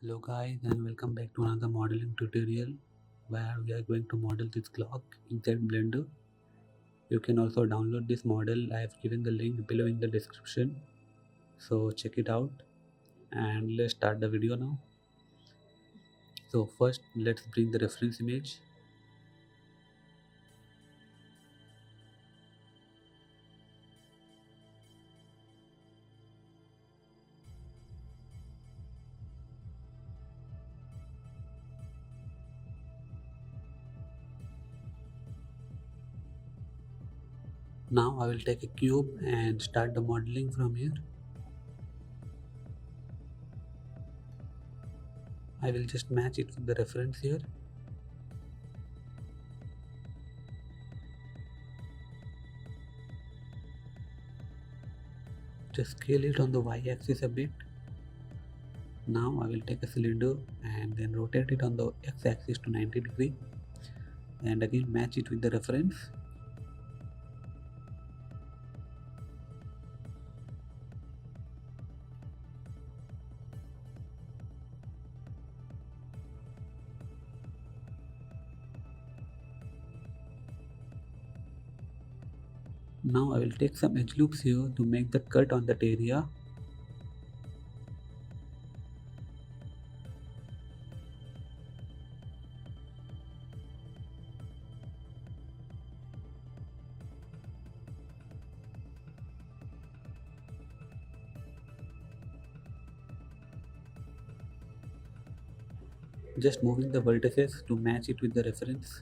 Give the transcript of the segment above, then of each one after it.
Hello guys and welcome back to another modeling tutorial where we are going to model this Glock inside Blender. You can also download this model. I have given the link below in the description. So check it out and let's start the video now. So first let's bring the reference image. Now I will take a cube and start the modeling from here. I will just match it with the reference here. Just scale it on the y-axis a bit. Now I will take a cylinder and then rotate it on the x-axis to 90 degree and again match it with the reference. Now I will take some edge loops here to make the cut on that area. Just moving the vertices to match it with the reference.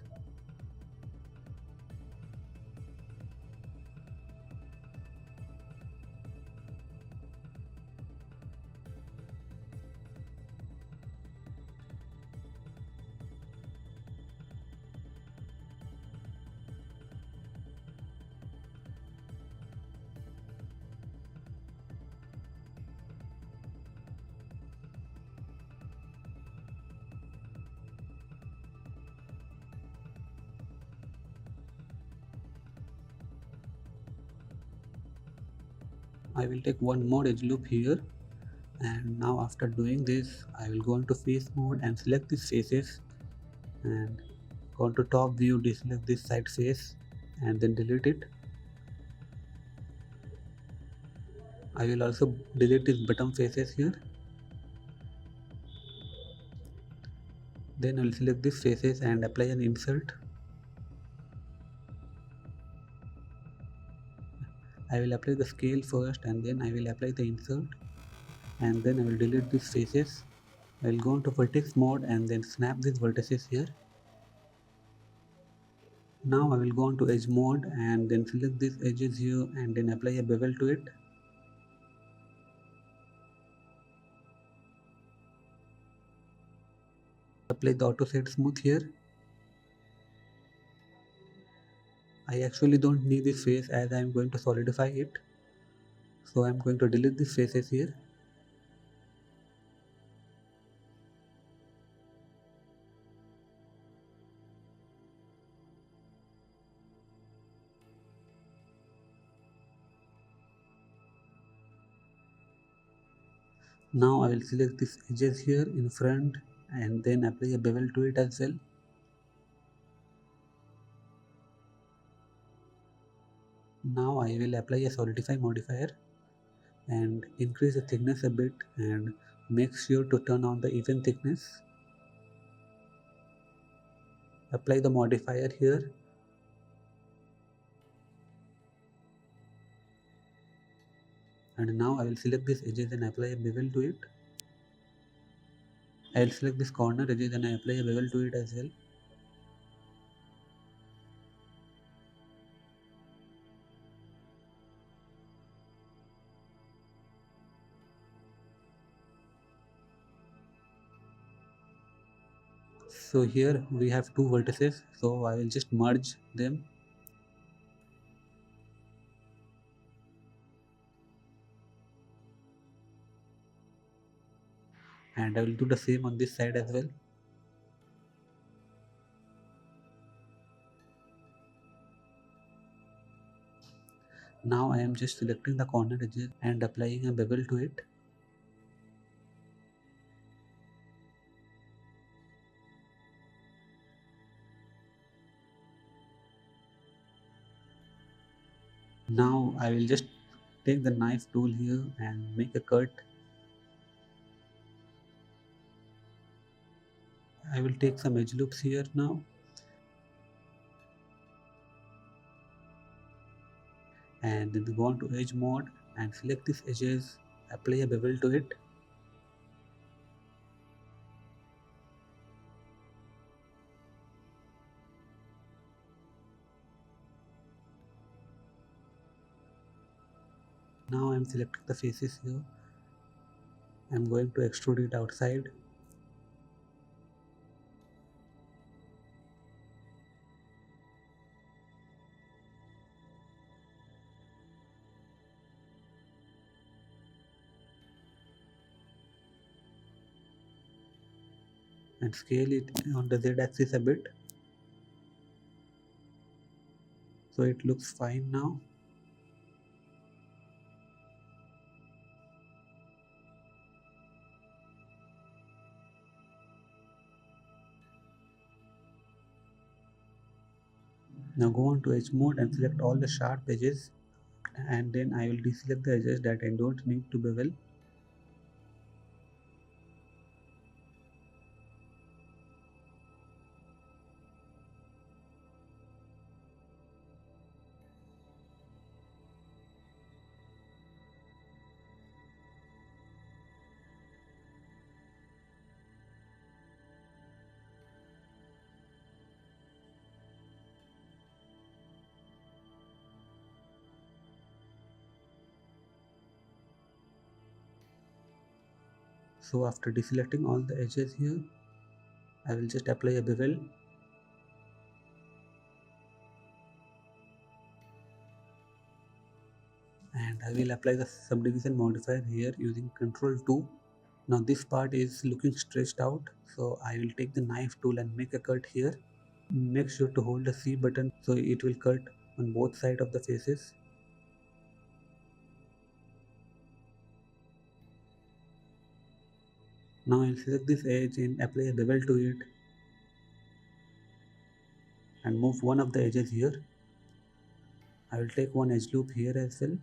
I will take one more edge loop here, and now after doing this I will go into face mode and select these faces and go into top view, deselect this side face and then delete it. I will also delete these bottom faces here. Then I will select these faces and apply an insert. I will apply the scale first and then I will apply the insert, and then I will delete these faces. I will go into vertex mode and then snap these vertices here. Now I will go into edge mode and then select these edges here and then apply a bevel to it. Apply the auto set smooth here. I actually don't need this face as I am going to solidify it. So I am going to delete these faces here. Now I will select these edges here in front and then apply a bevel to it as well. Now I will apply a solidify modifier and increase the thickness a bit and make sure to turn on the even thickness. Apply the modifier here. And now I will select these edges and apply a bevel to it. I will select this corner edges and I apply a bevel to it as well. So here we have two vertices, so I will just merge them. And I will do the same on this side as well. Now I am just selecting the corner edges and applying a bevel to it. Now I will just take the knife tool here and make a cut. I will take some edge loops here now, and then go on to edge mode and select these edges, apply a bevel to it. Now I am selecting the faces here. I am going to extrude it outside. And scale it on the Z axis a bit, so it looks fine now. Now go on to edge mode and select all the sharp edges, and then I will deselect the edges that I don't need to bevel. So after deselecting all the edges here, I will just apply a bevel, and I will apply the subdivision modifier here using Ctrl 2. Now this part is looking stretched out, so I will take the knife tool and make a cut here. Make sure to hold the C button so it will cut on both sides of the faces. Now I'll select this edge and apply a bevel to it and move one of the edges here. I will take one edge loop here as well.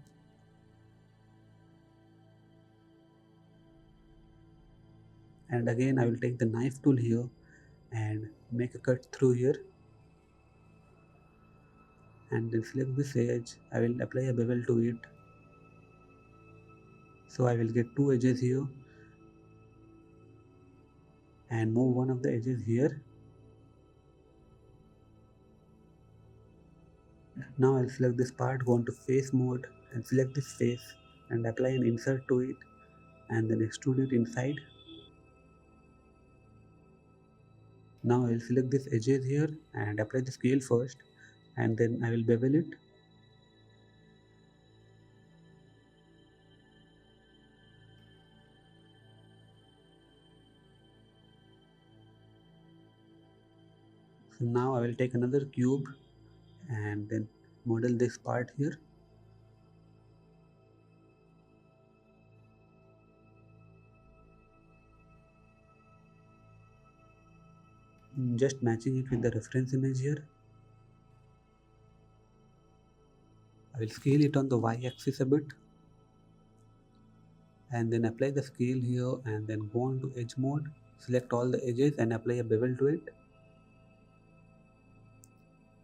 And again I will take the knife tool here and make a cut through here. And then select this edge. I will apply a bevel to it. So I will get two edges here and move one of the edges here. Now I'll select this part, go into face mode and select this face and apply an insert to it and then extrude it inside. Now I will select this edges here and apply the scale first, and then I will bevel it. So now I will take another cube and then model this part here. Just matching it with the reference image here. I will scale it on the y-axis a bit and then apply the scale here and then go on to edge mode, select all the edges and apply a bevel to it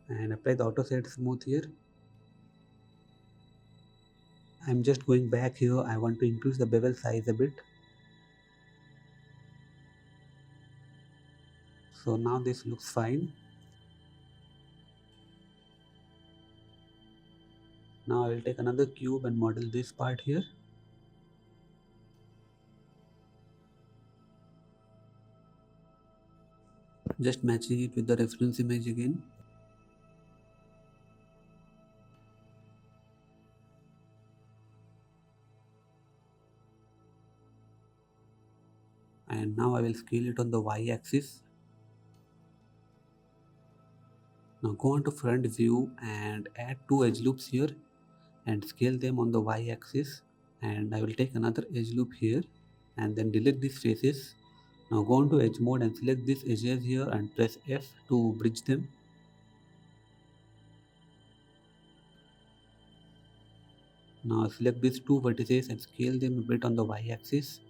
and apply the auto set smooth here. I'm just going back here. I want to increase the bevel size a bit. So now this looks fine. Now I will take another cube and model this part here. Just matching it with the reference image again. And now I will scale it on the y-axis. Now go on to front view and add two edge loops here and scale them on the y-axis, and I will take another edge loop here and then delete these faces. Now go on to edge mode and select these edges here and press F to bridge them. Now select these two vertices and scale them a bit on the y-axis.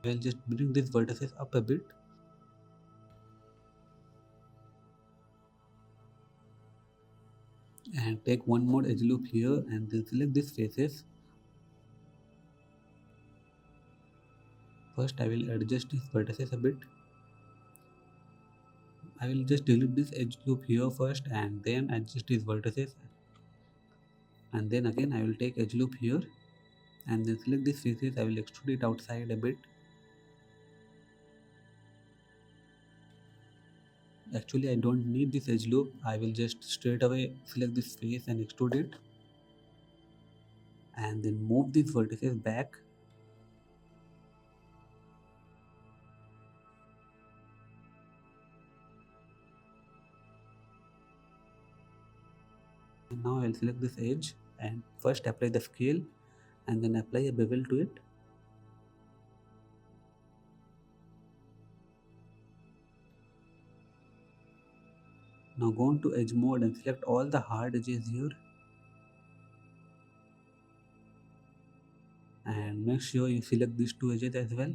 We'll just bring these vertices up a bit. And take one more edge loop here and then select these faces. First I will adjust these vertices a bit. I will just delete this edge loop here first and then adjust these vertices. And then again I will take edge loop here and then select these faces. I will extrude it outside a bit. Actually I don't need this edge loop. I will just straight away select this face and extrude it. And then move these vertices back. And now I will select this edge and first apply the scale and then apply a bevel to it. Now go on to edge mode and select all the hard edges here. And make sure you select these two edges as well.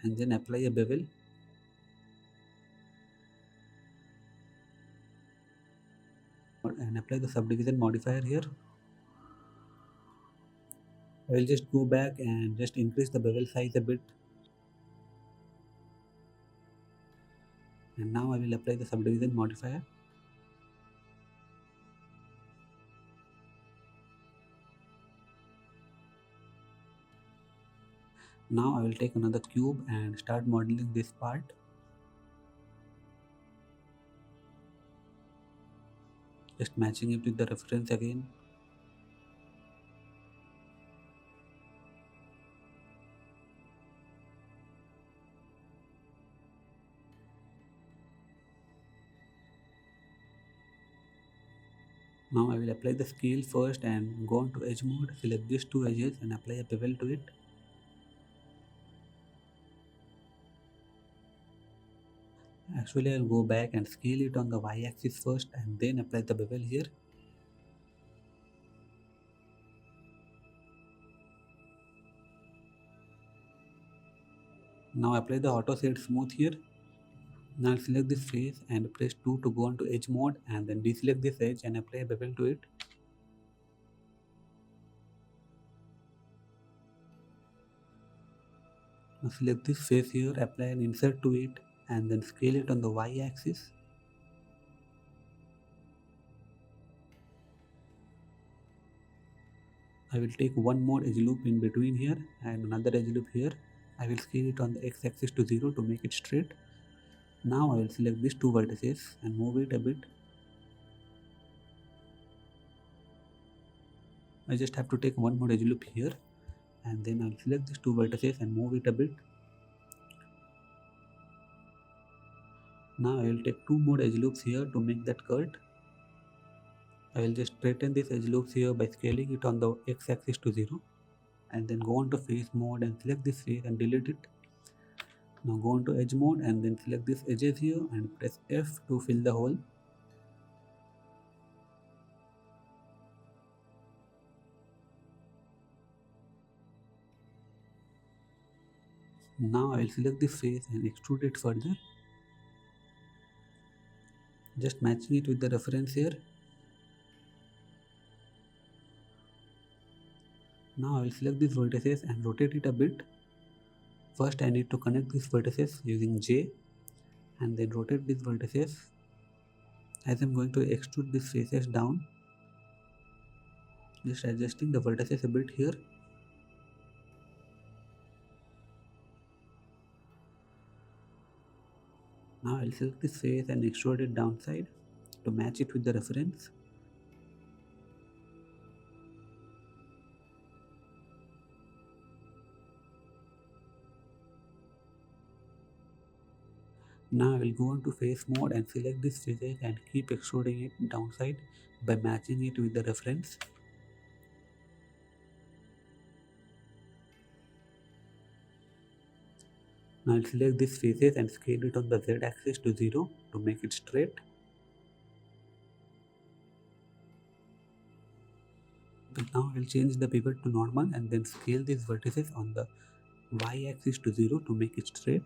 And then apply a bevel. And apply the subdivision modifier here. I will just go back and just increase the bevel size a bit. And now I will apply the subdivision modifier. Now I will take another cube and start modeling this part. Just matching it with the reference again. Now I will apply the scale first and go on to edge mode, select these two edges and apply a bevel to it. Actually I'll go back and scale it on the y-axis first and then apply the bevel here. Now apply the auto shade smooth here. Now select this face and press 2 to go on to edge mode and then deselect this edge and apply a bevel to it. Now select this face here, apply an insert to it and then scale it on the y-axis. I will take one more edge loop in between here and another edge loop here. I will scale it on the x-axis to 0 to make it straight. Now I will select these two vertices and move it a bit. I just have to take one more edge loop here and then I'll select these two vertices and move it a bit. Now I will take two more edge loops here to make that cut. I will just straighten these edge loops here by scaling it on the x-axis to 0 and then go on to face mode and select this face and delete it. Now go on to edge mode and then select these edges here and press F to fill the hole. Now I will select this face and extrude it further. Just matching it with the reference here. Now I will select these vertices and rotate it a bit. First I need to connect these vertices using J and then rotate these vertices as I'm going to extrude these faces down. Just adjusting the vertices a bit here. Now I'll select this face and extrude it downside to match it with the reference. Now I will go on to face mode and select this face and keep extruding it downside by matching it with the reference. Now I'll select these faces and scale it on the Z axis to 0 to make it straight. But now I'll change the pivot to normal and then scale these vertices on the Y axis to 0 to make it straight.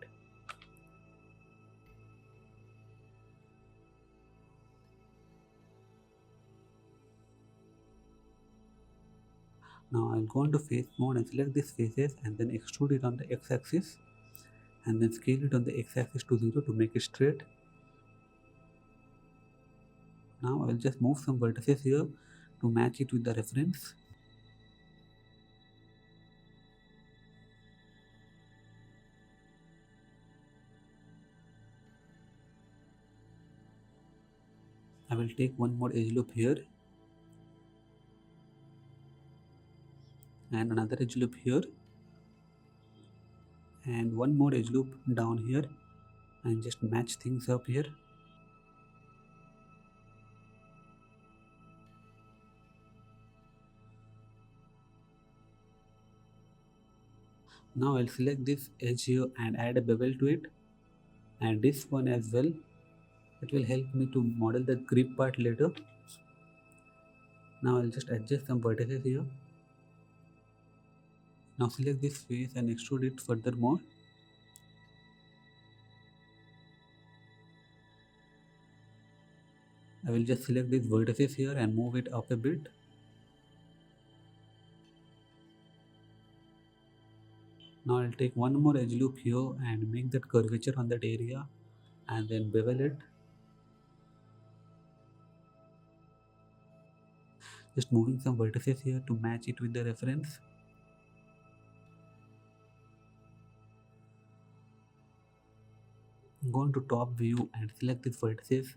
Now I'll go into face mode and select these faces and then extrude it on the X axis and then scale it on the X axis to 0 to make it straight. Now I will just move some vertices here to match it with the reference. I will take one more edge loop here and another edge loop here and one more edge loop down here and just match things up here. Now I'll select this edge here and add a bevel to it and this one as well. It will help me to model the grip part later. Now I'll just adjust some vertices here. Now select this face and extrude it furthermore. I will just select these vertices here and move it up a bit. Now I'll take one more edge loop here and make that curvature on that area and then bevel it. Just moving some vertices here to match it with the reference. Go into top view and select these vertices.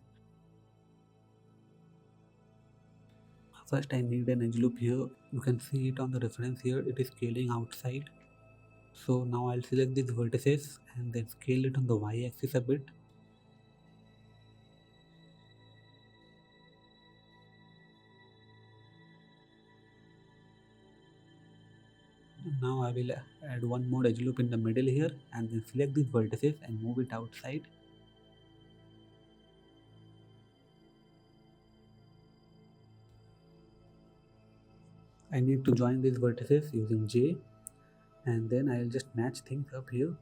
First I need an edge loop here. You can see it on the reference here. It is scaling outside. So now I'll select these vertices and then scale it on the Y axis a bit. Now I will add one more edge loop in the middle here and then select these vertices and move it outside. I need to join these vertices using J and then I'll just match things up here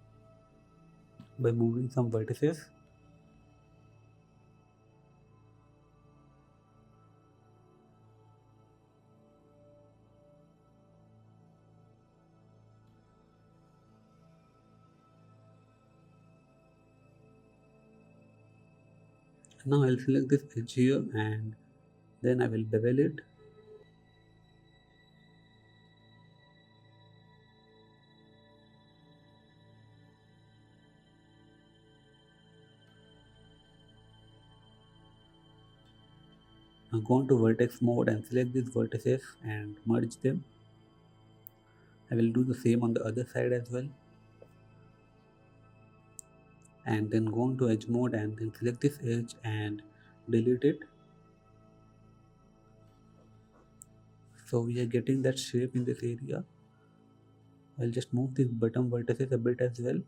by moving some vertices. Now I'll select this edge here and then I will bevel it. Now go into vertex mode and select these vertices and merge them. I will do the same on the other side as well. And then go into edge mode and then select this edge and delete it. So we are getting that shape in this area. I'll just move these bottom vertices a bit as well.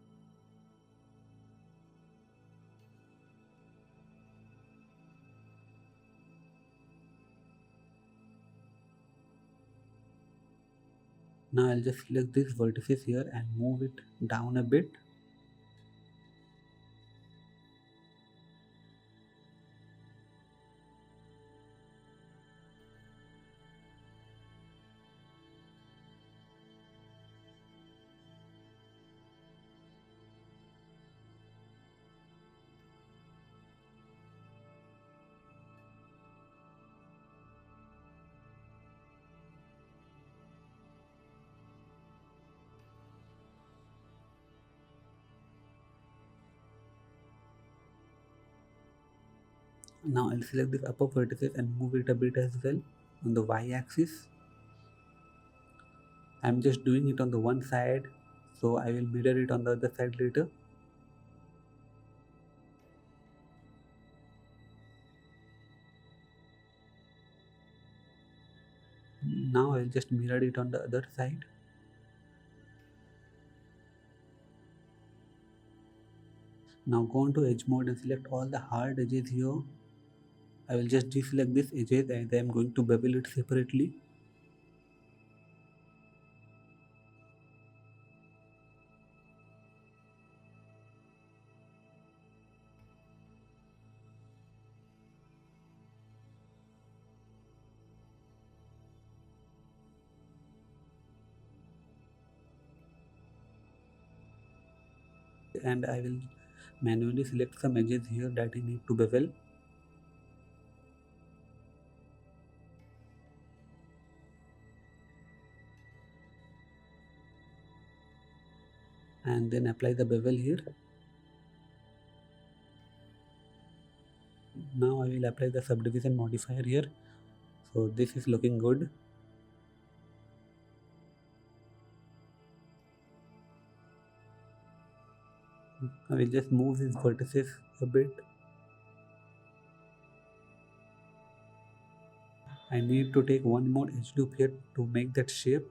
Now I'll just select these vertices here and move it down a bit. Now I'll select this upper vertices and move it a bit as well on the Y axis. I'm just doing it on the one side, so I will mirror it on the other side later. Now I'll just mirror it on the other side. Now go on to edge mode and select all the hard edges here. I will just deselect this edges and I am going to bevel it separately. And I will manually select some edges here that I need to bevel. And then apply the bevel here. Now I will apply the subdivision modifier here. So this is looking good. I will just move these vertices a bit. I need to take one more edge loop here to make that shape.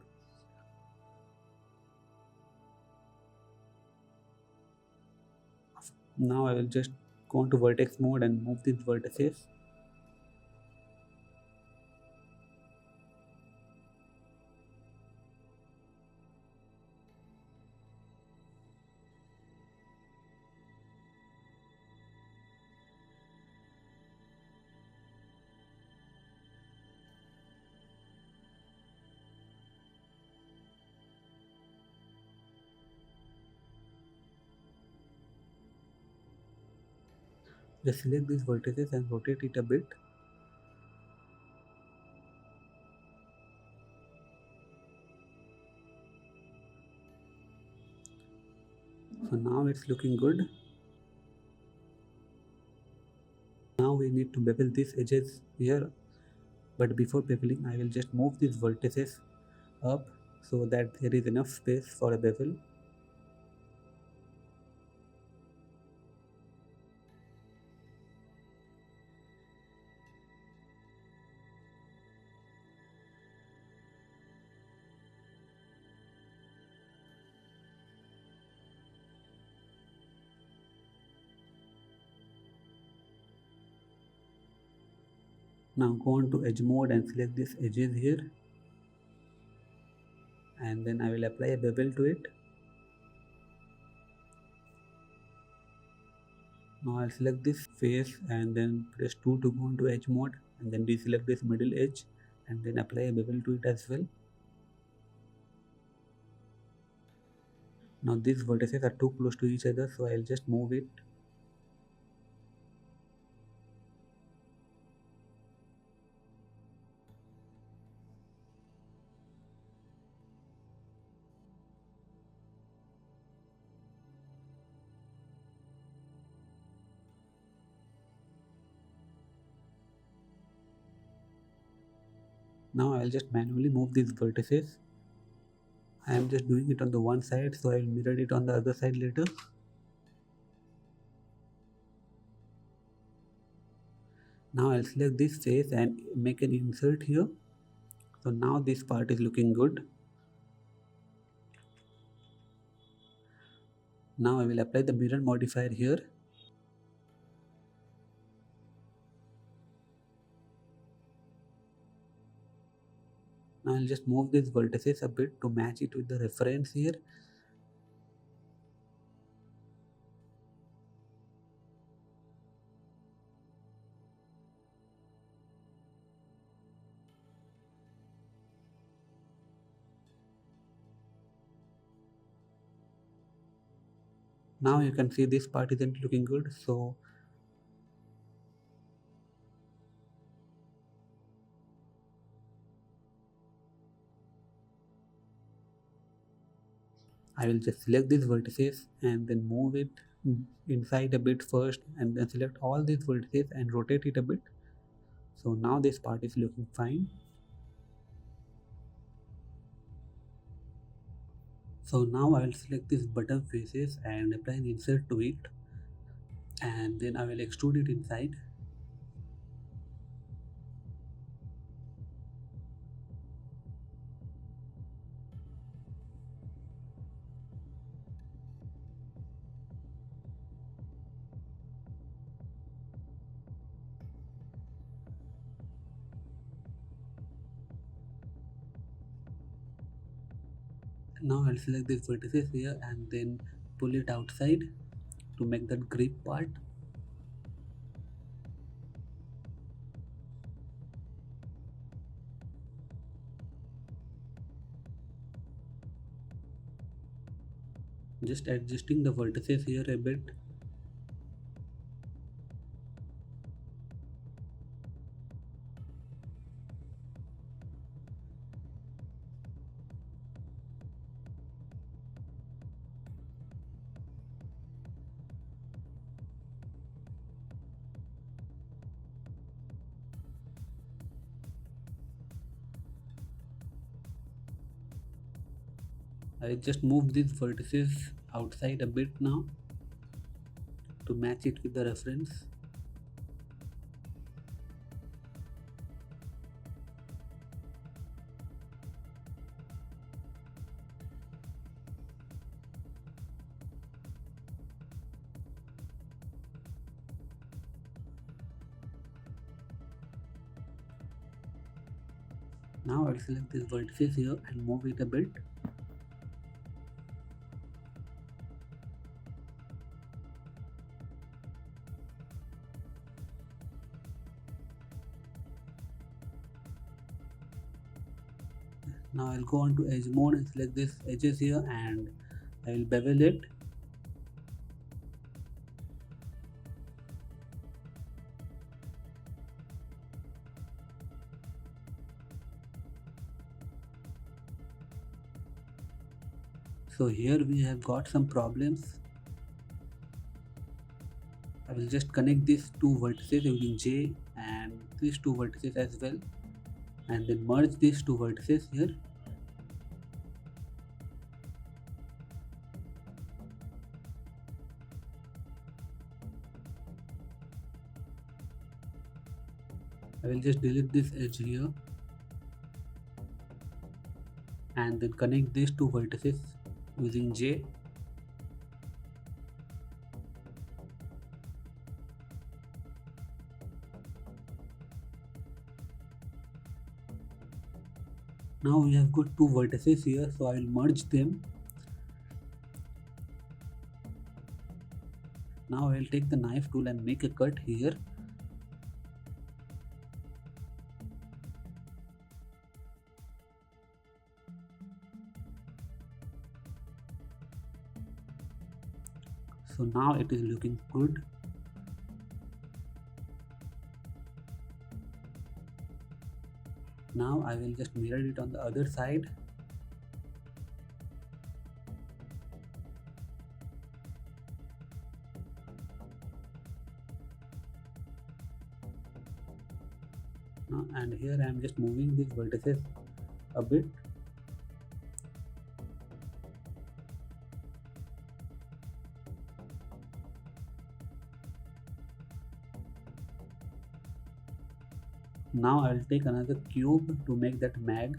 Now I will just go into vertex mode and move these vertices. Just select these vertices and rotate it a bit. So now it's looking good. Now we need to bevel these edges here, but before beveling I will just move these vertices up so that there is enough space for a bevel. Now go on to edge mode and select these edges here, and then I will apply a bevel to it. Now I'll select this face and then press 2 to go into edge mode, and then deselect this middle edge and then apply a bevel to it as well. Now these vertices are too close to each other, so I'll just move it. Now I'll just manually move these vertices. I am just doing it on the one side, so I will mirror it on the other side later. Now I'll select this face and make an insert here. So now this part is looking good. Now I will apply the mirror modifier here. Now I'll just move these vertices a bit to match it with the reference here. Now you can see this part isn't looking good, so I will just select these vertices and then move it inside a bit first, and then select all these vertices and rotate it a bit. So now this part is looking fine. So now I will select these button faces and apply an insert to it, and then I will extrude it inside. Now I'll select these vertices here and then pull it outside to make that grip part. Just adjusting the vertices here a bit. I just move these vertices outside a bit now to match it with the reference. Now I'll select these vertices here and move it a bit. Now I'll go on to edge mode and select this edges here and I will bevel it. So here we have got some problems. I will just connect these two vertices using J and these two vertices as well, and then merge these two vertices here. I will just delete this edge here and then connect these two vertices using J. Now we have got two vertices here, so I will merge them. Now I will take the knife tool and make a cut here. So now it is looking good. Now I will just mirror it on the other side. And here I am just moving these vertices a bit. Now I will take another cube to make that mag.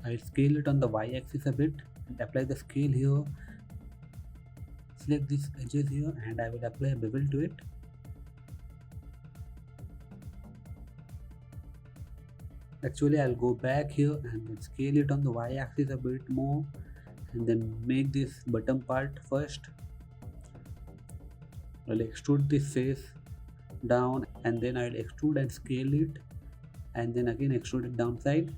I will scale it on the y-axis a bit and apply the scale here. Select these edges here and I will apply a bevel to it. Actually I'll go back here and then scale it on the y-axis a bit more and then make this bottom part first. I'll extrude this face down and then I'll extrude and scale it and then again extrude it downside.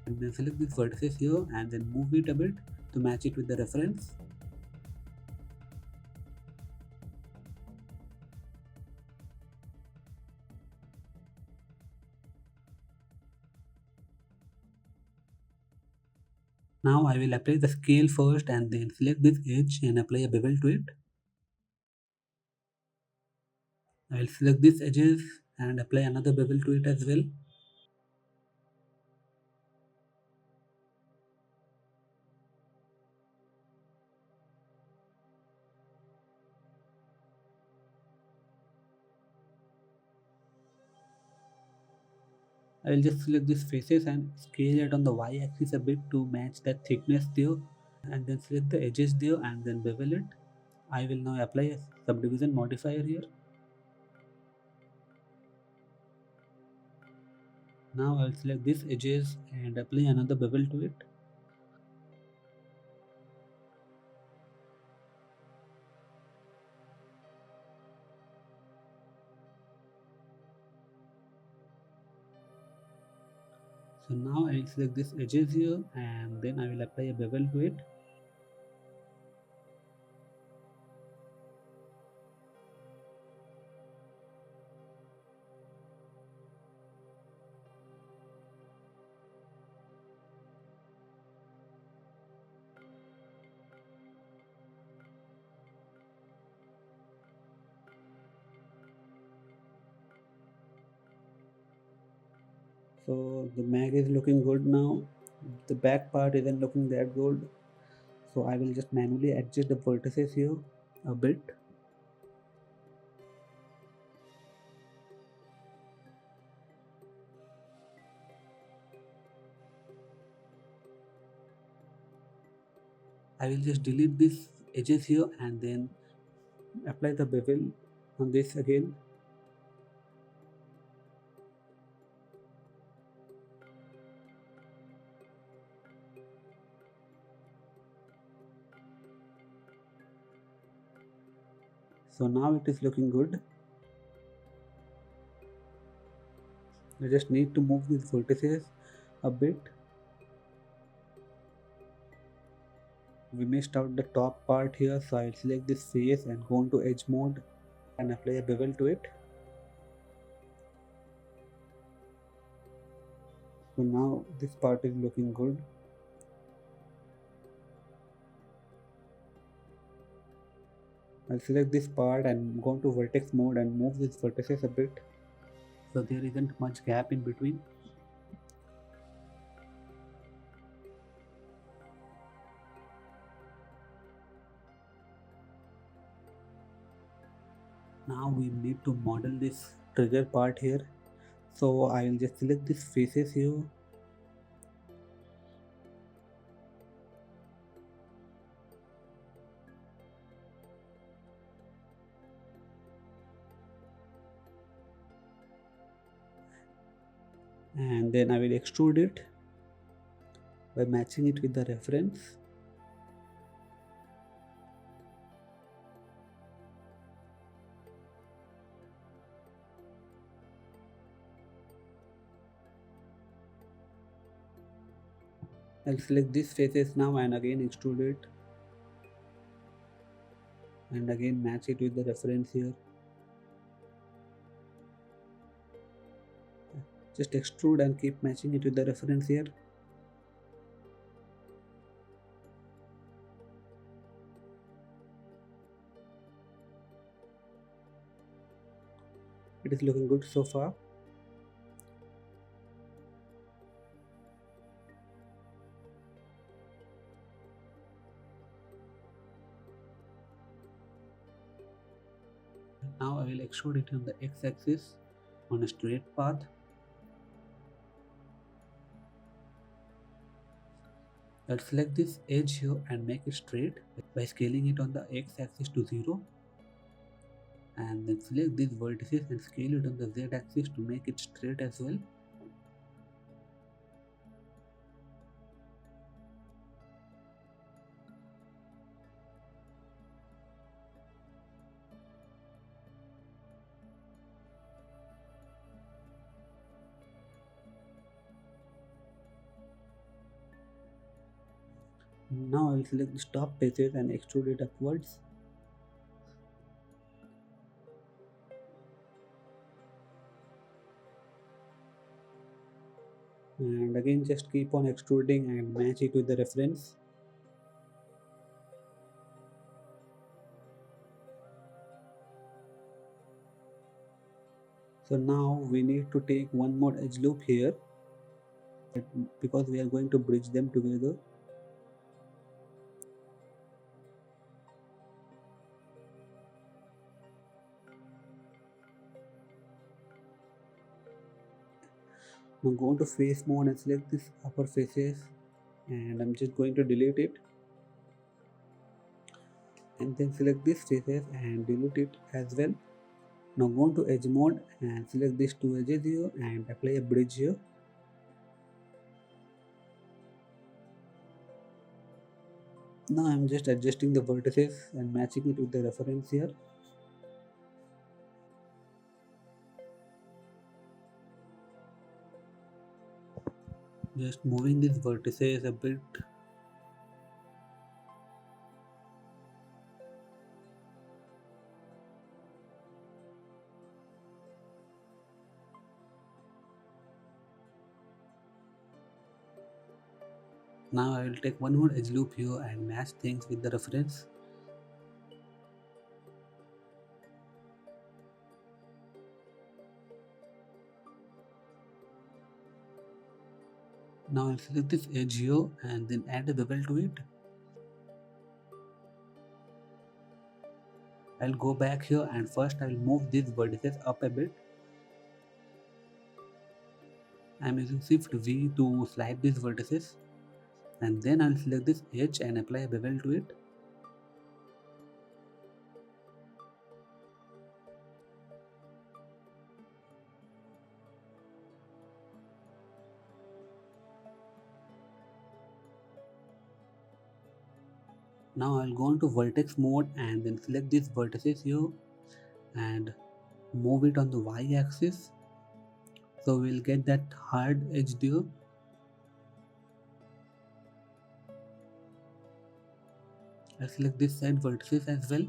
And then select these vertices here and then move it a bit to match it with the reference. Now I will apply the scale first and then select this edge and apply a bevel to it. I will select these edges and apply another bevel to it as well. I will just select these faces and scale it on the y-axis a bit to match that thickness there, and then select the edges there and then bevel it. I will now apply a subdivision modifier here. Now I will select these edges and apply another bevel to it. So now I will select these edges here and then I will apply a bevel to it. So the mag is looking good now. The back part isn't looking that good. So I will just manually adjust the vertices here a bit. I will just delete these edges here and then apply the bevel on this again. So now it is looking good. I just need to move these vertices a bit. We missed out the top part here, so I'll select this face and go into edge mode and apply a bevel to it. So now this part is looking good. I'll select this part and go into vertex mode and move these vertices a bit so there isn't much gap in between. Now we need to model this trigger part here. So I will just select these faces here. And then I will extrude it by matching it with the reference. I'll select these faces now and again extrude it and again match it with the reference here. Just extrude and keep matching it with the reference here. It is looking good so far. Now I will extrude it on the x-axis on a straight path. I'll select this edge here and make it straight by scaling it on the x-axis to 0. And then select these vertices and scale it on the z-axis to make it straight as well. Now I will select the top faces and extrude it upwards. And again just keep on extruding and match it with the reference. So now we need to take one more edge loop here because we are going to bridge them together. Now go to face mode and select this upper faces, and I'm just going to delete it, and then select this faces and delete it as well. Now go to edge mode and select these two edges here and apply a bridge here. Now I'm just adjusting the vertices and matching it with the reference here. Just moving these vertices a bit. Now I will take one more edge loop here and match things with the reference. Now I'll select this edge here and then add a bevel to it. I'll go back here and first I'll move these vertices up a bit. I'm using Shift V to slide these vertices, and then I'll select this edge and apply a bevel to it. Now I'll go into vertex mode and then select these vertices here and move it on the Y axis. So we'll get that hard edge there. I'll select this side vertices as well,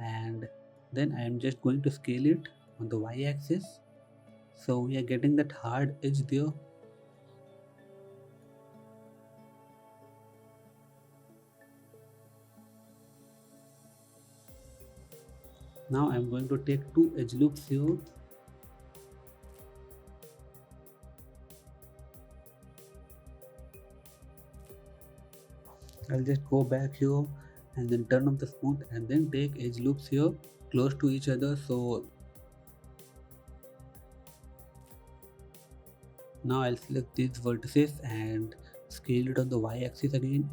and then I'm just going to scale it on the Y axis. So we are getting that hard edge there. Now I'm going to take two edge loops here. I'll just go back here and then turn off the smooth and then take edge loops here close to each other. So now I'll select these vertices and scale it on the Y axis again.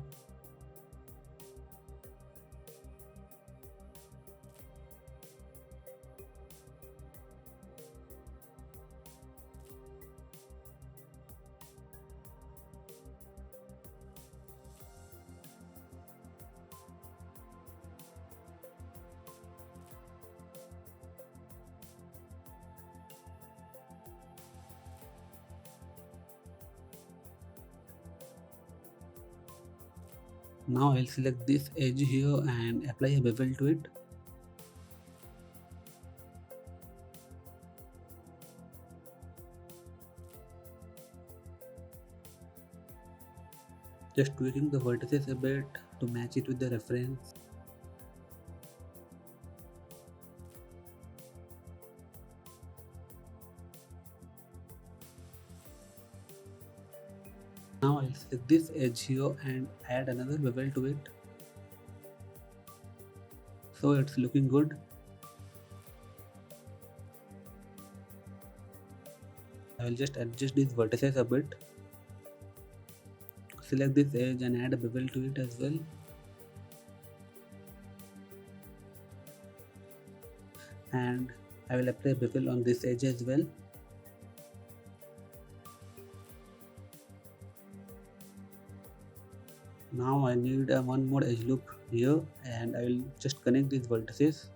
Now I'll select this edge here and apply a bevel to it. Just tweaking the vertices a bit to match it with the reference. Now I'll select this edge here and add another bevel to it. So it's looking good. I will just adjust these vertices a bit. Select this edge and add a bevel to it as well. And I will apply a bevel on this edge as well. Now I need one more edge loop here, and I will just connect these vertices,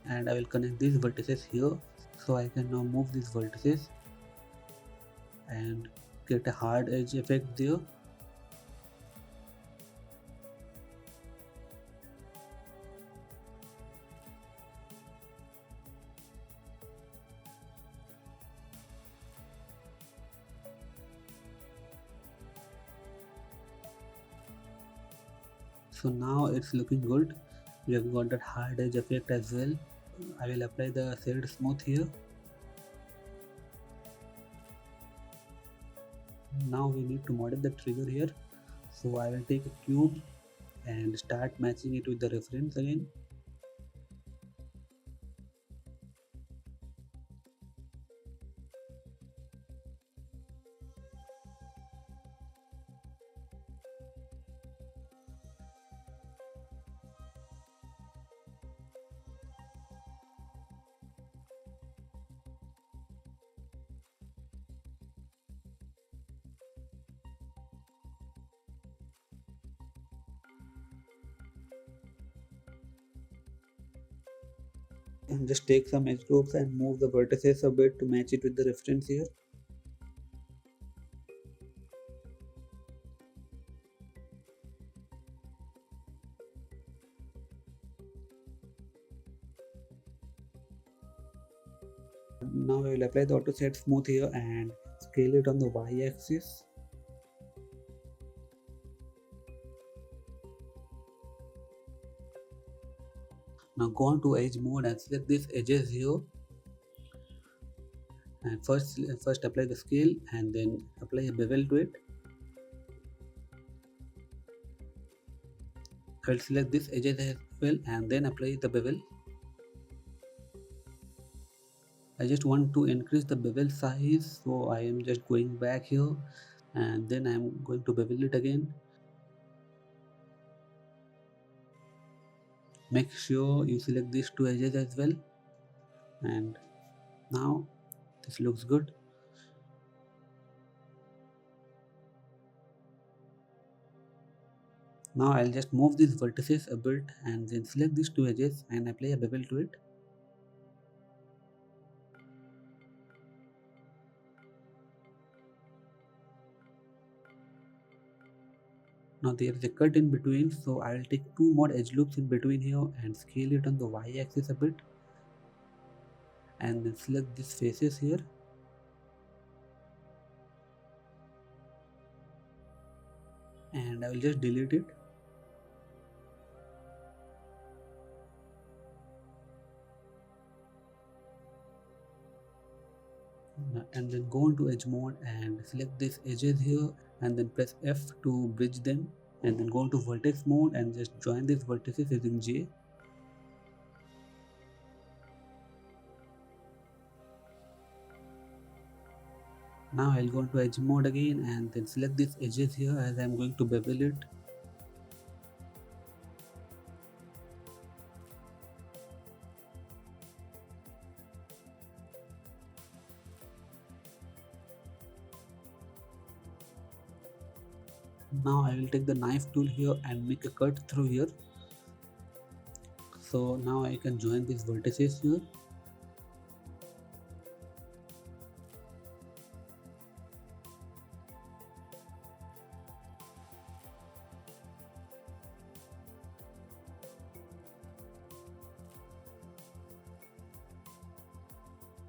and I will connect these vertices here, so I can now move these vertices and get a hard edge effect there. So now it's looking good. We have got that hard edge effect as well. I will apply the shade smooth here. Now we need to model the trigger here. So I will take a cube and start matching it with the reference again. And just take some edge loops and move the vertices a bit to match it with the reference here. Now I will apply the auto set smooth here and scale it on the y-axis. Now go on to edge mode and select these edges here, and first apply the scale and then apply a bevel to it. I will select this edges as well and then apply the bevel. I just want to increase the bevel size, so I am just going back here and then I am going to bevel it again. Make sure you select these two edges as well, and now this looks good. Now I'll just move these vertices a bit and then select these two edges and apply a bevel to it. Now there is a cut in between, so I will take two more edge loops in between here and scale it on the y-axis a bit, and then select these faces here. And I will just delete it. And then go into edge mode and select these edges here and then press F to bridge them, and then go into vertex mode and just join these vertices using J. Now I'll go into edge mode again and then select these edges here as I'm going to bevel it. Now I will take the knife tool here and make a cut through here. So now I can join these vertices here.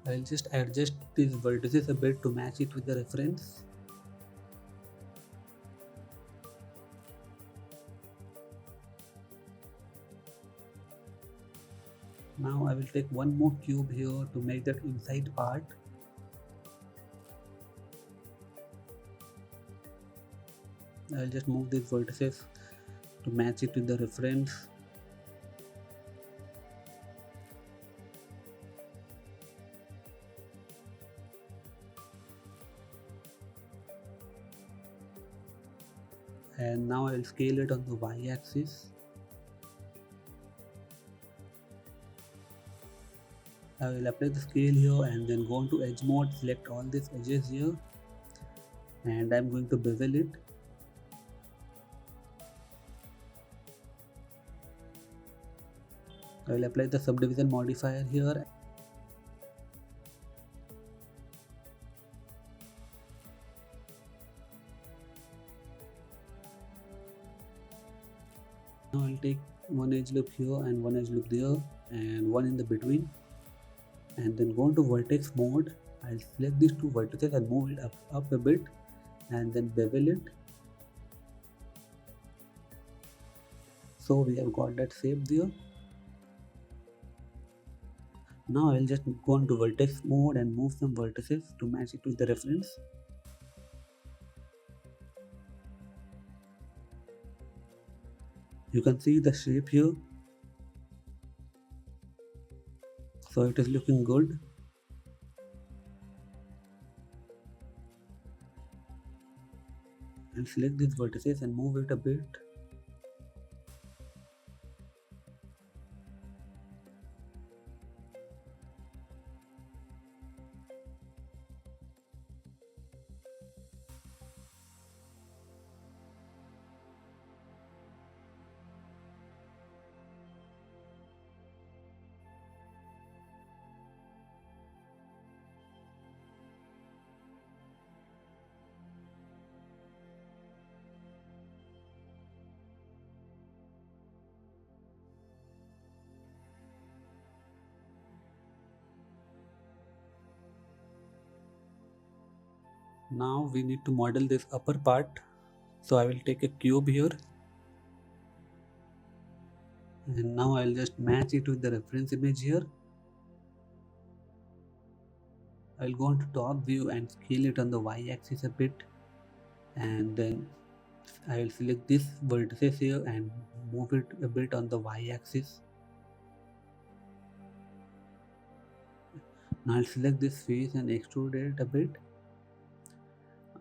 I'll just adjust these vertices a bit to match it with the reference. Now I will take one more cube here to make that inside part. I'll just move these vertices to match it with the reference. And now I'll scale it on the y-axis. I will apply the scale here and then go into edge mode, select all these edges here, and I'm going to bevel it. I will apply the subdivision modifier here. Now I'll take one edge loop here and one edge loop there and one in the between, and then go into vertex mode. I'll select these two vertices and move it up a bit and then bevel it. So we have got that shape there. Now I'll just go into vertex mode and move some vertices to match it with the reference. You can see the shape here. So it is looking good. And select these vertices and move it a bit. Now we need to model this upper part. So I will take a cube here, and now I'll just match it with the reference image here. I'll go on to top view and scale it on the y-axis a bit, and then I will select this vertices here and move it a bit on the y-axis. Now I'll select this face and extrude it a bit,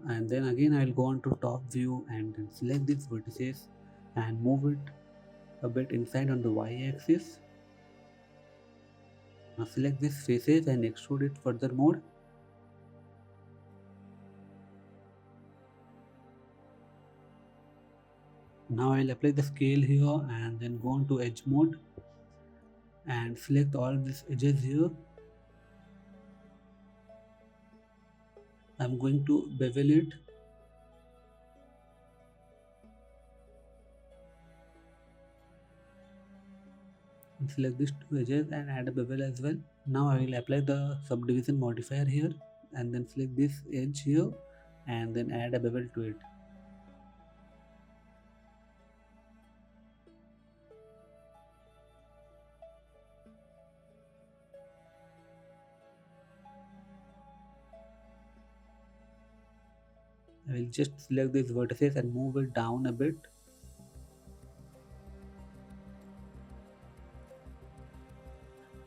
and then again I'll go on to top view and then select these vertices and move it a bit inside on the y-axis. Now select these faces and extrude it furthermore. Now I'll apply the scale here and then go on to edge mode and select all these edges here. I'm going to bevel it. And select these two edges and add a bevel as well. Now I will apply the subdivision modifier here and then select this edge here and then add a bevel to it. I will just select these vertices and move it down a bit.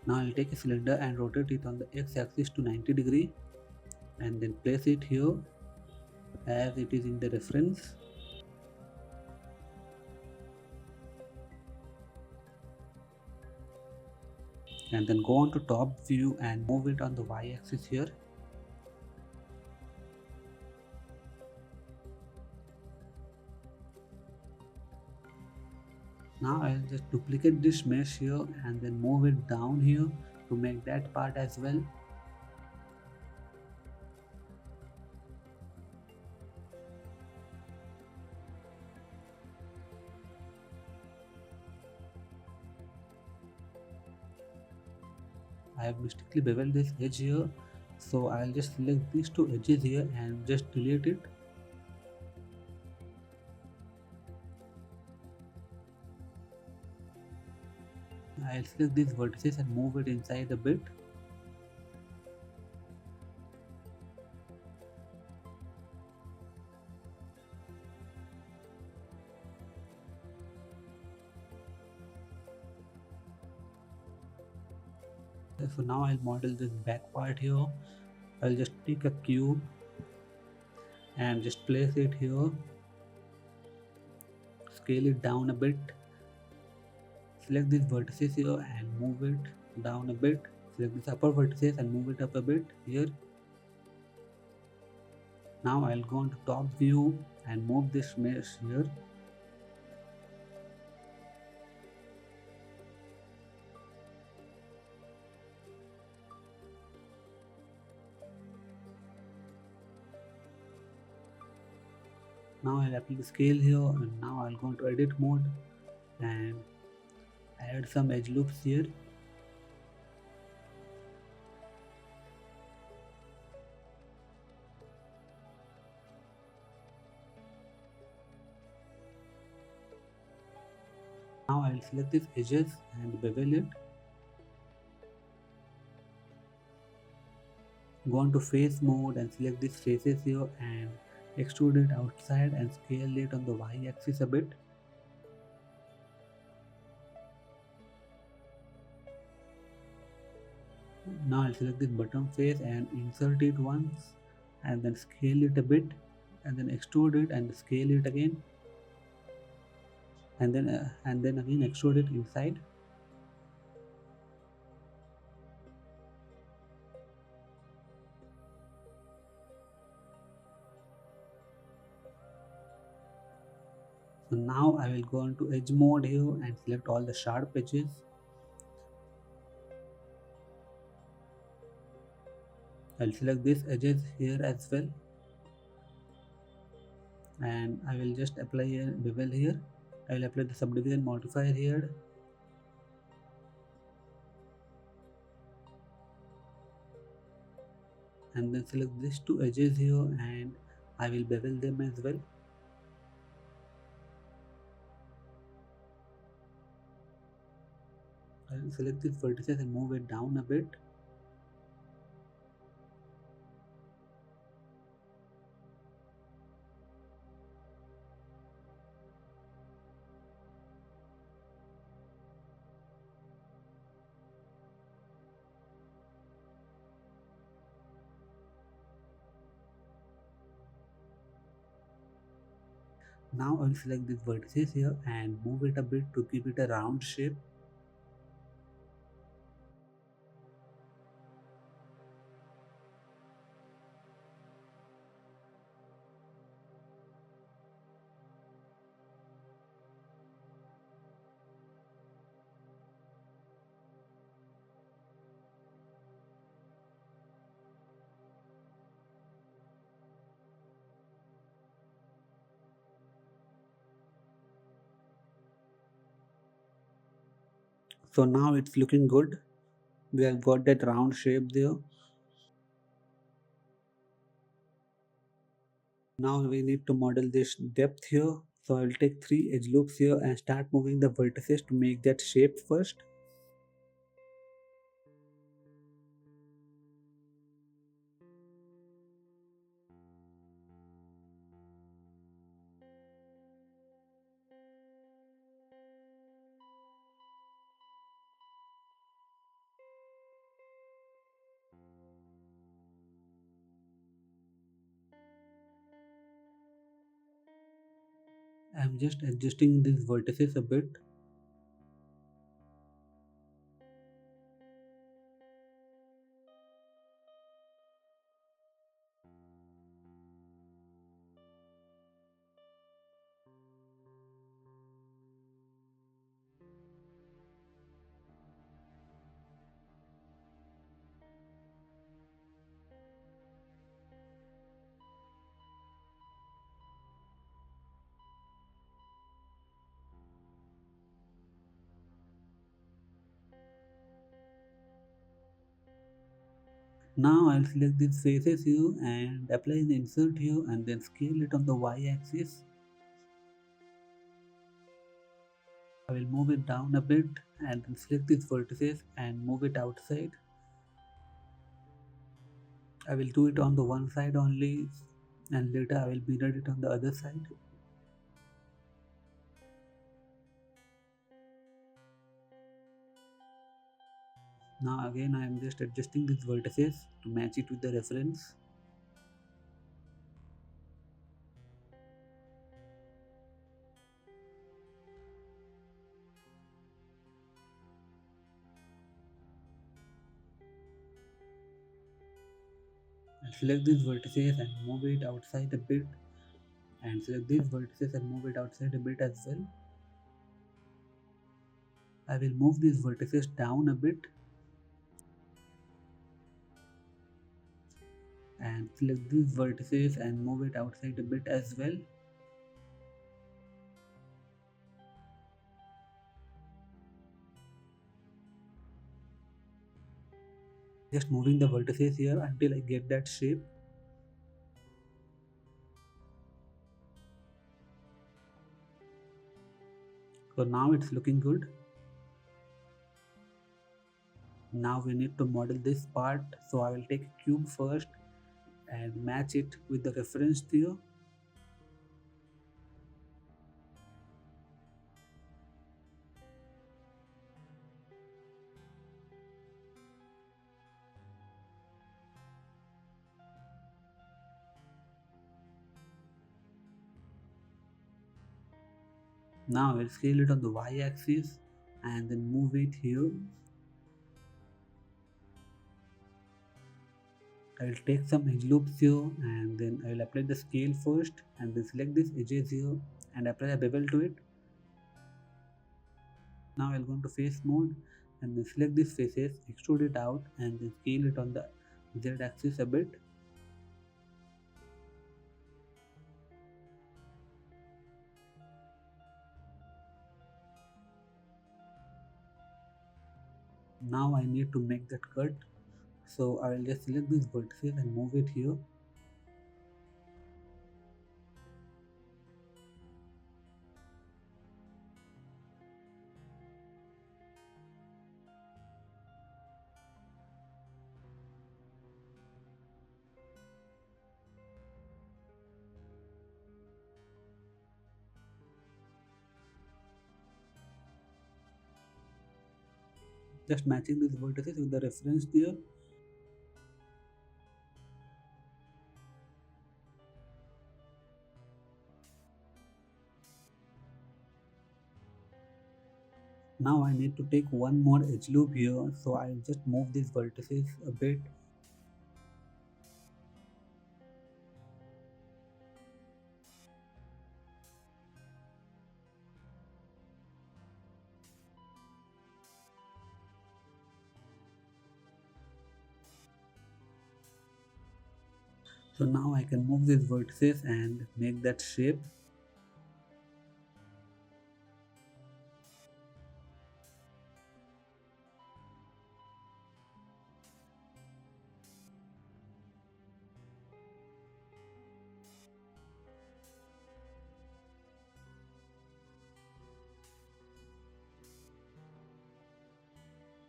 Now I'll take a cylinder and rotate it on the x-axis to 90 degree and then place it here as it is in the reference. And then go on to top view and move it on the y-axis here. Now I'll just duplicate this mesh here and then move it down here to make that part as well. I have mistakenly beveled this edge here, so I'll just select these two edges here and just delete it. I'll select these vertices and move it inside a bit. So now I'll model this back part here. I'll just take a cube and just place it here, scale it down a bit, select these vertices here and move it down a bit, select these upper vertices and move it up a bit here. Now I'll go on to top view and move this mesh here. Now I'll apply the scale here and now I'll go into edit mode and add some edge loops here. Now I'll select these edges and bevel it. Go on to face mode and select these faces here and extrude it outside and scale it on the y-axis a bit. Now I'll select this bottom face and insert it once and then scale it a bit and then extrude it and scale it again and then again extrude it inside. So now I will go on to edge mode here and select all the sharp edges. I'll select these edges here as well and I will just apply a bevel here. I will apply the subdivision modifier here. and then select these two edges here and I will bevel them as well. I will select these vertices and move it down a bit. Now I will select these vertices here and move it a bit to give it a round shape. So now it's looking good. We have got that round shape there. Now we need to model this depth here. So I will take 3 edge loops here and start moving the vertices to make that shape first. I'm just adjusting these vertices a bit. Now I'll select these faces here and apply the insert here and then scale it on the y-axis. I will move it down a bit and then select these vertices and move it outside. I will do it on the one side only and later I will mirror it on the other side. Now again I am just adjusting these vertices to match it with the reference. I'll select these vertices and move it outside a bit and select these vertices and move it outside a bit as well. I will move these vertices down a bit and select these vertices and move it outside a bit as well. Just moving the vertices here until I get that shape. So now it's looking good. Now we need to model this part. So I will take a cube first and match it with the reference here. Now I'll scale it on the y-axis and then move it here. I'll take some edge loops here and then I'll apply the scale first and then select these edges here and apply a bevel to it. Now I'll go into face mode and then select these faces, extrude it out and then scale it on the Z axis a bit. Now I need to make that cut. So I will just select these vertices and move it here. Just matching these vertices with the reference there. Now I need to take one more edge loop here, so I'll just move these vertices a bit. So now I can move these vertices and make that shape.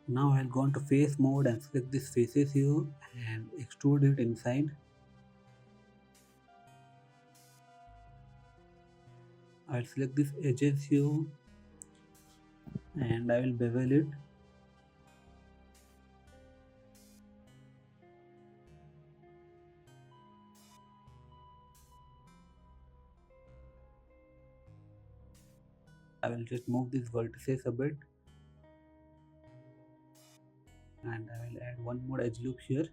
Now I'll go into face mode and select these faces here and extrude it inside. I'll select these edges here and I will bevel it. I will just move these vertices a bit and I will add one more edge loop here.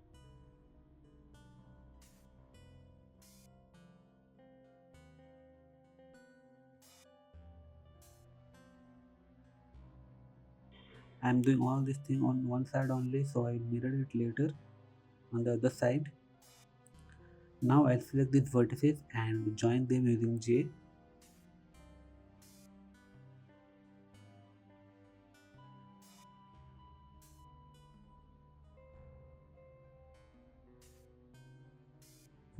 I'm doing all this thing on one side only, so I'll mirror it later on the other side. Now I'll select these vertices and join them using J.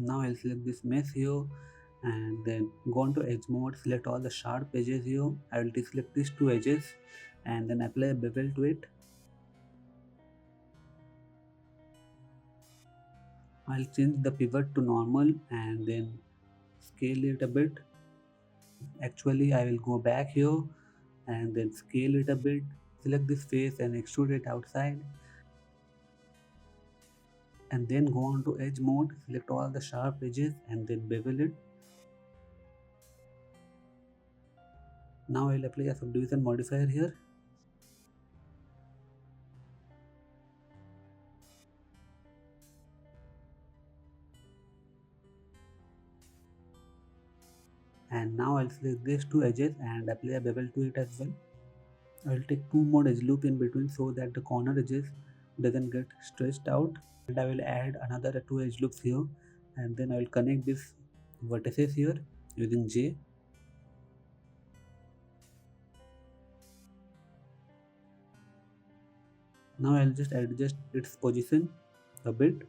Now I'll select this mesh here and then go on to edge mode, select all the sharp edges here. I will deselect these two edges and then apply a bevel to it. I'll change the pivot to normal and then scale it a bit. Actually, I will go back here and then scale it a bit. Select this face and extrude it outside. And then go on to edge mode, select all the sharp edges and then bevel it. Now I'll apply a subdivision modifier here. And now I'll select these two edges and apply a bevel to it as well. I'll take two more edge loop in between so that the corner edges doesn't get stretched out. And I will add another two edge loops here and then I will connect these vertices here using J. Now I'll just adjust its position a bit.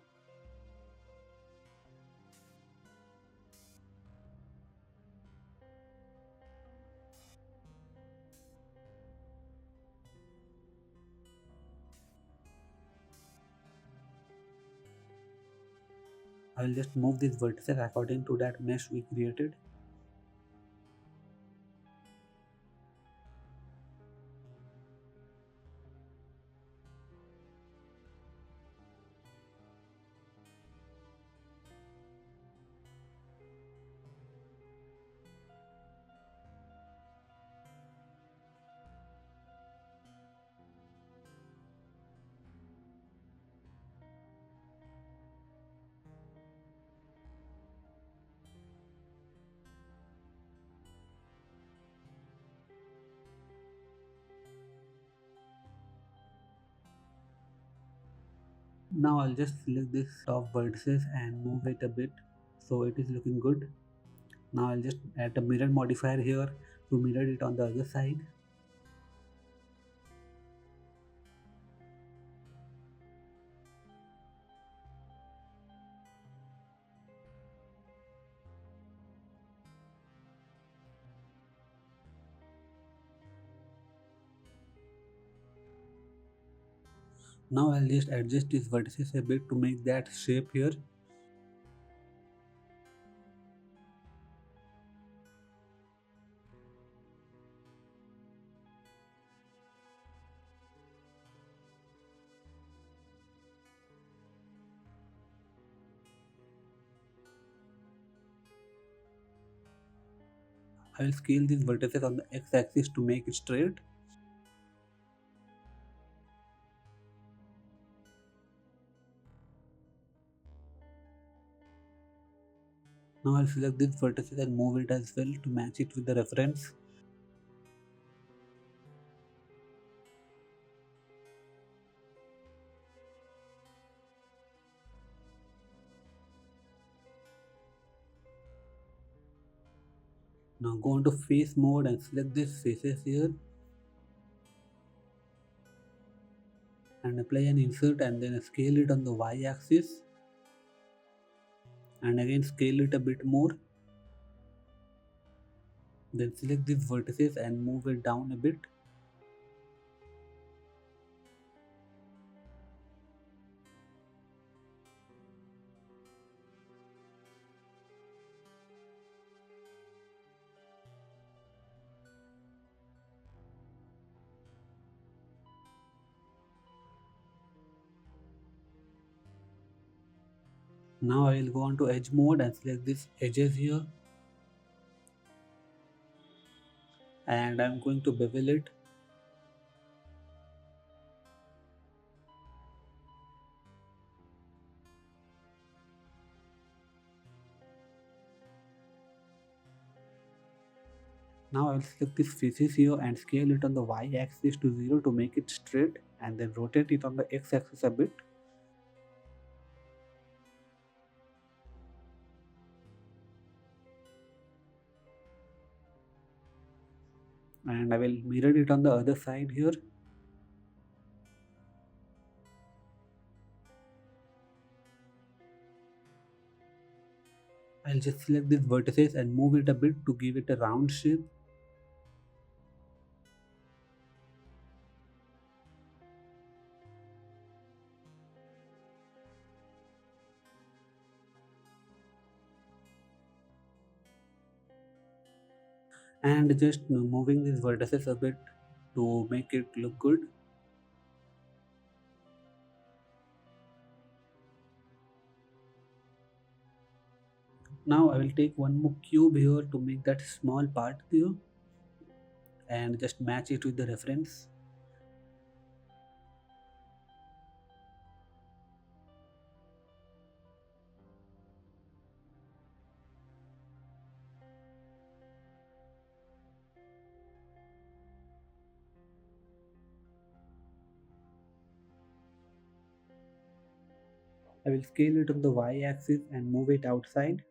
I'll just move these vertices according to that mesh we created. Now I'll just select this top vertices and move it a bit so it is looking good. Now I'll just add a mirror modifier here to mirror it on the other side. Now I'll just adjust these vertices a bit to make that shape here. I will scale these vertices on the x-axis to make it straight. Now I'll select these vertices and move it as well to match it with the reference. Now go on to face mode and select these faces here and apply an insert and then scale it on the y-axis and again scale it a bit more. Then select these vertices and move it down a bit. Now I will go on to edge mode and select these edges here and I'm going to bevel it. Now I will select these faces here and scale it on the y-axis to 0 to make it straight and then rotate it on the x-axis a bit. And I will mirror it on the other side here. I'll just select these vertices and move it a bit to give it a round shape. And just moving these vertices a bit to make it look good. Now I will take one more cube here to make that small part here and just match it with the reference. I will scale it on the y-axis and move it outside.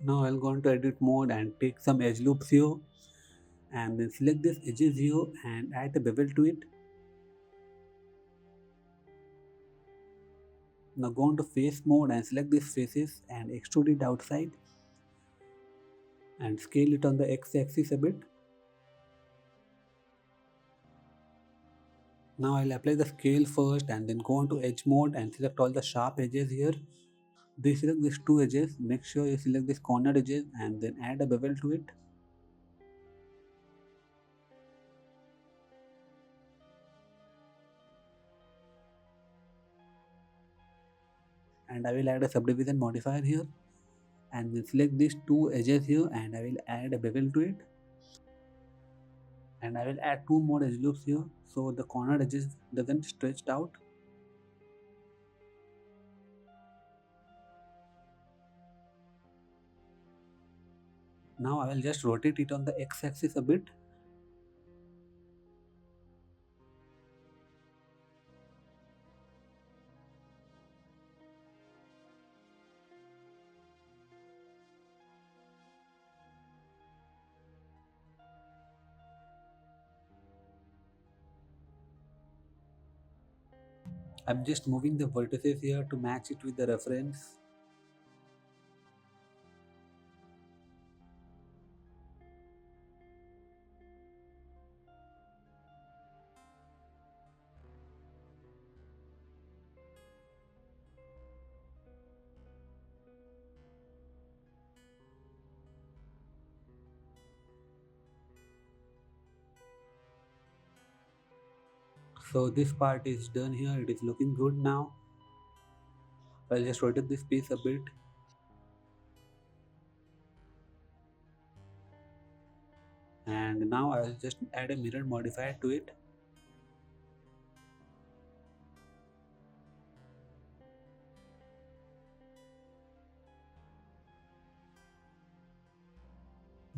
Now I'll go on to edit mode and take some edge loops here and then select this edges here and add a bevel to it. Now go on to face mode and select these faces and extrude it outside and scale it on the x-axis a bit. Now I'll apply the scale first and then go on to edge mode and select all the sharp edges here. Select these two edges, make sure you select these corner edges and then add a bevel to it. And I will add a subdivision modifier here and then select these two edges here and I will add a bevel to it. And I will add two more edge loops here so the corner edges doesn't stretched out. Now I will just rotate it on the x-axis a bit. I'm just moving the vertices here to match it with the reference. So this part is done here, it is looking good now. I'll just rotate this piece a bit. And now I'll just add a mirror modifier to it.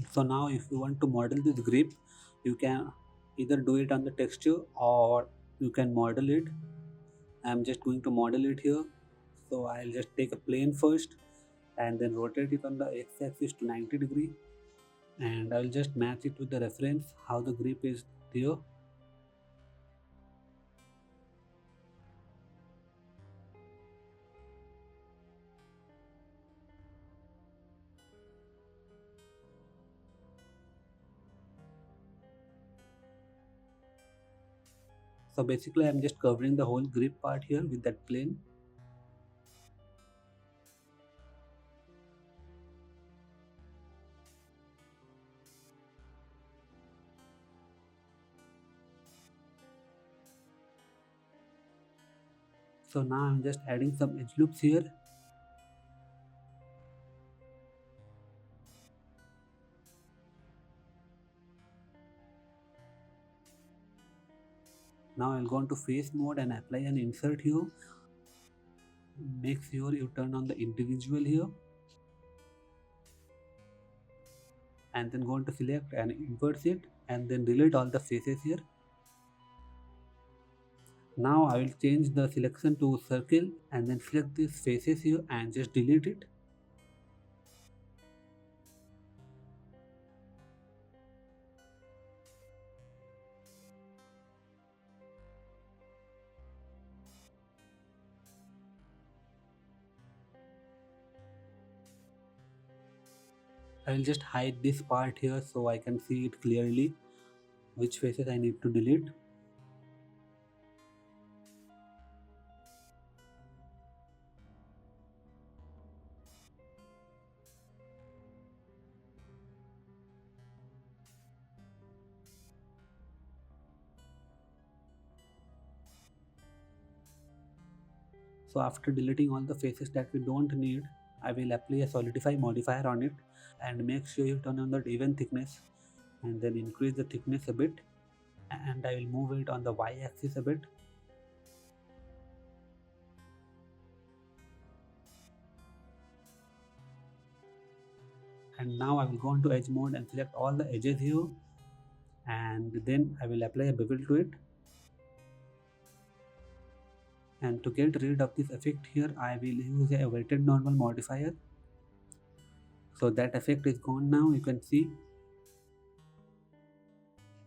So now if you want to model this grip, you can either do it on the texture or you can model it. I'm just going to model it here. So I'll just take a plane first and then rotate it on the x-axis to 90 degree, and I'll just match it with the reference how the grip is there. So basically I'm just covering the whole grip part here with that plane. So now I'm just adding some edge loops here. Now I'll go into face mode and apply an insert here. Make sure you turn on the individual here, and then go into select and invert it, and then delete all the faces here. Now I will change the selection to circle and then select these faces here and just delete it. I will just hide this part here so I can see it clearly which faces I need to delete. So after deleting all the faces that we don't need, I will apply a solidify modifier on it and make sure you turn on that even thickness and then increase the thickness a bit, and I will move it on the y axis a bit. And now I will go into edge mode and select all the edges here, and then I will apply a bevel to it. And to get rid of this effect here, I will use a weighted normal modifier. So that effect is gone now, you can see.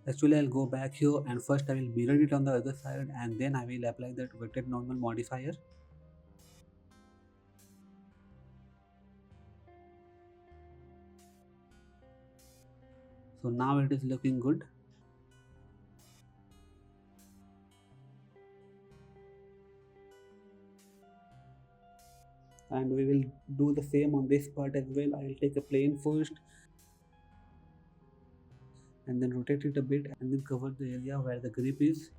Actually I'll go back here and first I will mirror it on the other side and then I will apply that weighted normal modifier. So now it is looking good. And we will do the same on this part as well. I will take a plane first and then rotate it a bit and then cover the area where the grip is.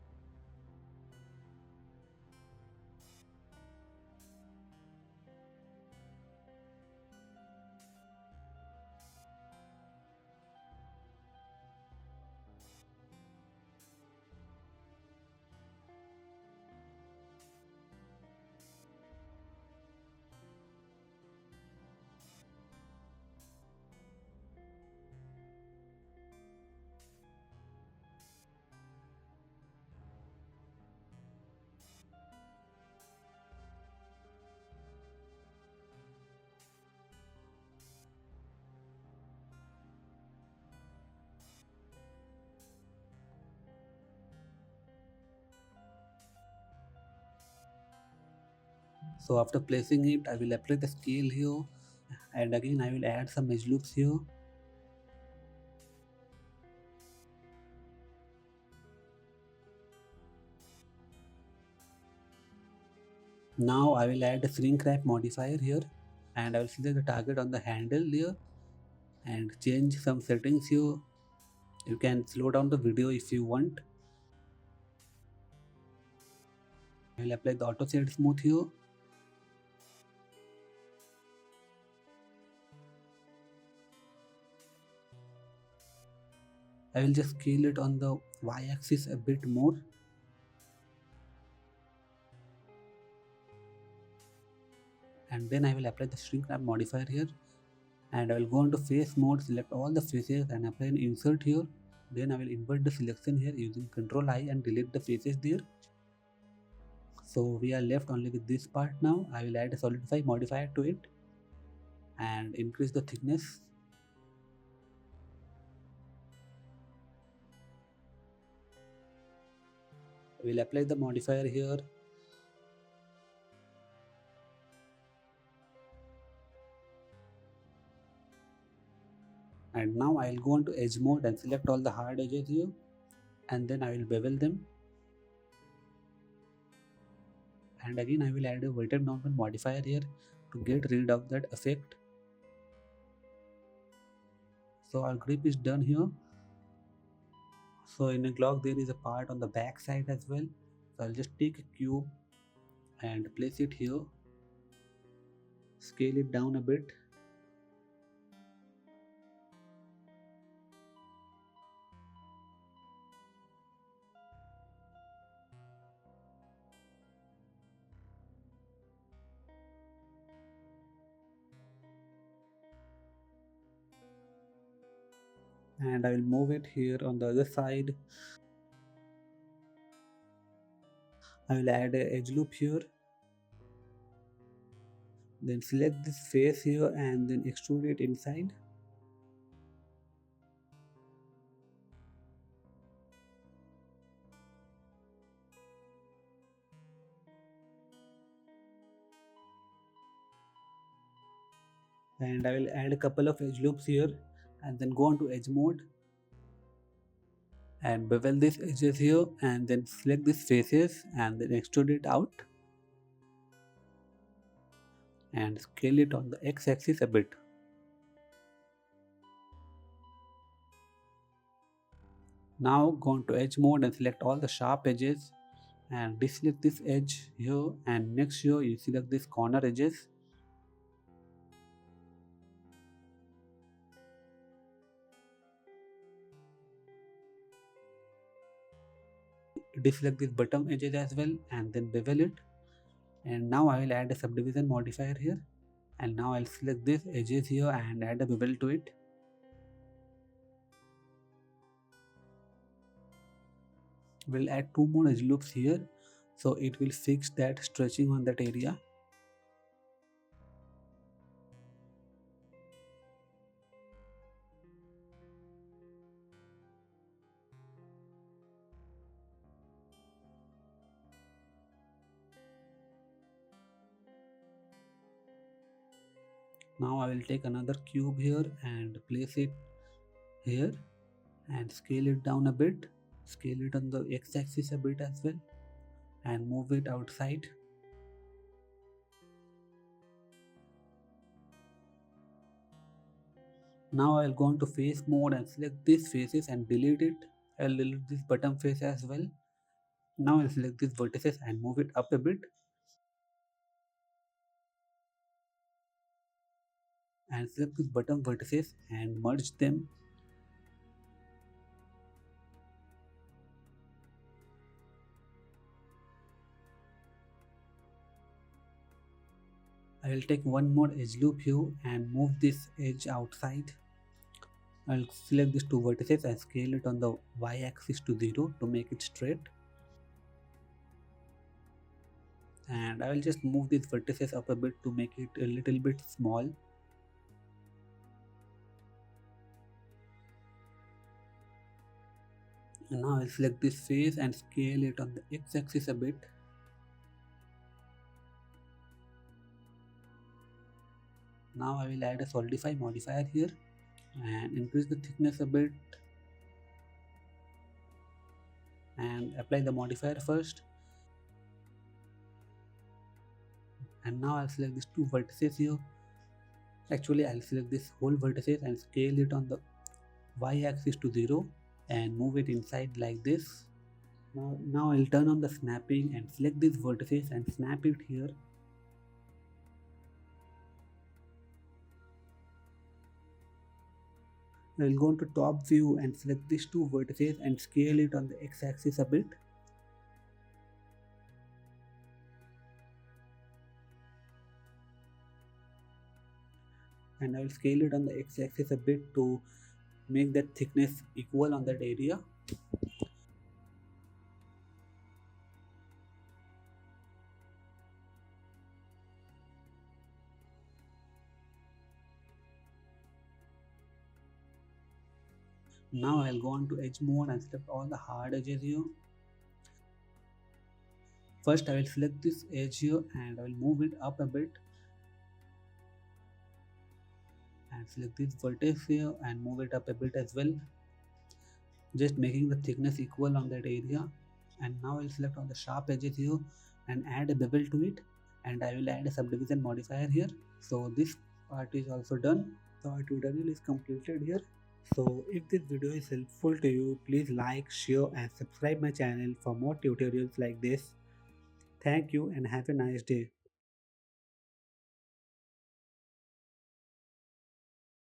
So after placing it, I will apply the scale here, and again I will add some edge loops here. Now I will add a shrink wrap modifier here, and I will select the target on the handle here and change some settings here. You can slow down the video if you want. I will apply the auto shade smooth here. I will just scale it on the y-axis a bit more. And then I will apply the shrink wrap modifier here, and I will go into face mode, select all the faces and apply an insert here. Then I will invert the selection here using Ctrl I and delete the faces there. So we are left only with this part now. I will add a solidify modifier to it and increase the thickness. I will apply the modifier here. And now I will go into edge mode and select all the hard edges here, and then I will bevel them. And again I will add a weighted downward modifier here to get rid of that effect. So our grip is done here. So in a Glock there is a part on the back side as well. So I'll just take a cube and place it here, scale it down a bit, and I will move it here on the other side. I will add a edge loop here, then select this face here and then extrude it inside. And I will add a couple of edge loops here and then go on to edge mode and bevel these edges here and then select these faces and then extrude it out and scale it on the x-axis a bit. Now go on to edge mode and select all the sharp edges and deselect this edge here, and next here you select these corner edges. Deselect these bottom edges as well and then bevel it. And now I will add a subdivision modifier here, and now I'll select these edges here and add a bevel to it. We'll add two more edge loops here, so it will fix that stretching on that area. Now I will take another cube here and place it here and scale it down a bit, scale it on the x-axis a bit as well and move it outside. Now I'll go on to face mode and select these faces and delete it. I'll delete this bottom face as well. Now I'll select these vertices and move it up a bit and select these bottom vertices and merge them. I will take one more edge loop here and move this edge outside. I'll select these two vertices and scale it on the y-axis to 0 to make it straight. And I will just move these vertices up a bit to make it a little bit small. And now I'll select this face and scale it on the x-axis a bit. Now I will add a solidify modifier here and increase the thickness a bit and apply the modifier first. And now I'll select these two vertices here. Actually, I'll select this whole vertices and scale it on the y-axis to 0 and move it inside like this. Now I'll turn on the snapping and select these vertices and snap it here. I'll go into top view and select these two vertices and scale it on the x-axis a bit. And I will scale it on the x-axis a bit to make that thickness equal on that area. Now I'll go on to edge mode and select all the hard edges here. First I will select this edge here and I will move it up a bit and select this vertex here and move it up a bit as well, just making the thickness equal on that area. And now I'll select all the sharp edges here and add a bevel to it, and I will add a subdivision modifier here. So this part is also done. So our tutorial is completed here. So if this video is helpful to you, please like, share and subscribe my channel for more tutorials like this. Thank you and have a nice day.